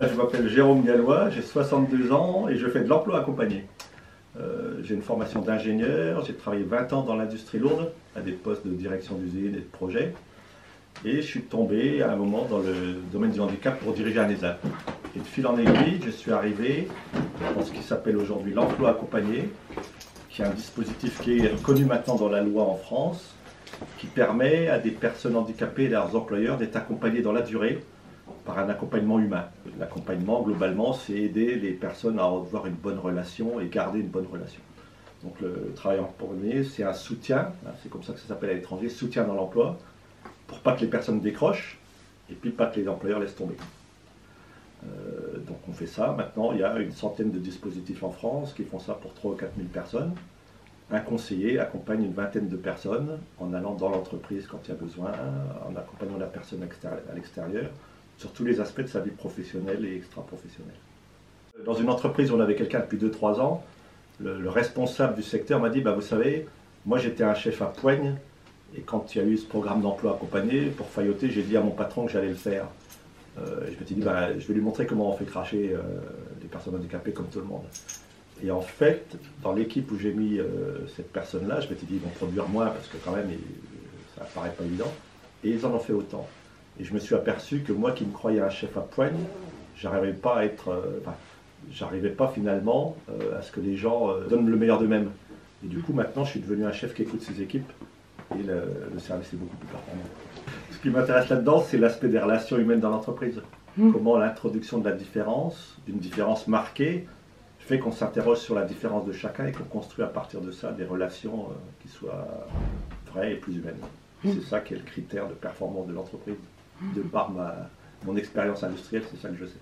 Je m'appelle Jérôme Gallois, j'ai 62 ans et je fais de l'emploi accompagné. J'ai une formation d'ingénieur, j'ai travaillé 20 ans dans l'industrie lourde, à des postes de direction d'usine et de projet. Et je suis tombé à un moment dans le domaine du handicap pour diriger un ESAT. Et de fil en aiguille, je suis arrivé dans ce qui s'appelle aujourd'hui l'emploi accompagné, qui est un dispositif qui est reconnu maintenant dans la loi en France, qui permet à des personnes handicapées et leurs employeurs d'être accompagnés dans la durée par un accompagnement humain. L'accompagnement, globalement, c'est aider les personnes à avoir une bonne relation et garder une bonne relation. Donc le travail accompagné, c'est un soutien, c'est comme ça que ça s'appelle à l'étranger, soutien dans l'emploi, pour pas que les personnes décrochent et puis pas que les employeurs laissent tomber. Donc on fait ça. Maintenant, il y a une centaine de dispositifs en France qui font ça pour 3 ou 4 000 personnes. Un conseiller accompagne une vingtaine de personnes en allant dans l'entreprise quand il y a besoin, en accompagnant la personne à l'extérieur, sur tous les aspects de sa vie professionnelle et extra-professionnelle. Dans une entreprise où on avait quelqu'un depuis 2-3 ans, le responsable du secteur m'a dit « Vous savez, moi j'étais un chef à Poigne, et quand il y a eu ce programme d'emploi accompagné, pour failloter, j'ai dit à mon patron que j'allais le faire. Je me suis dit, je vais lui montrer comment on fait cracher les personnes handicapées comme tout le monde. » Et en fait, dans l'équipe où j'ai mis cette personne-là, je m'étais dit, ils vont produire moins parce que quand même, ça paraît pas évident. Et ils en ont fait autant. Et je me suis aperçu que moi qui me croyais un chef à poigne, j'arrivais pas à être, j'arrivais pas finalement à ce que les gens donnent le meilleur d'eux-mêmes. Et du coup, maintenant, je suis devenu un chef qui écoute ses équipes et le service est beaucoup plus performant. Ce qui m'intéresse là-dedans, c'est l'aspect des relations humaines dans l'entreprise. Comment l'introduction de la différence, d'une différence marquée, fait qu'on s'interroge sur la différence de chacun et qu'on construit à partir de ça des relations qui soient vraies et plus humaines. C'est ça qui est le critère de performance de l'entreprise. De par mon expérience industrielle, c'est ça que je sais.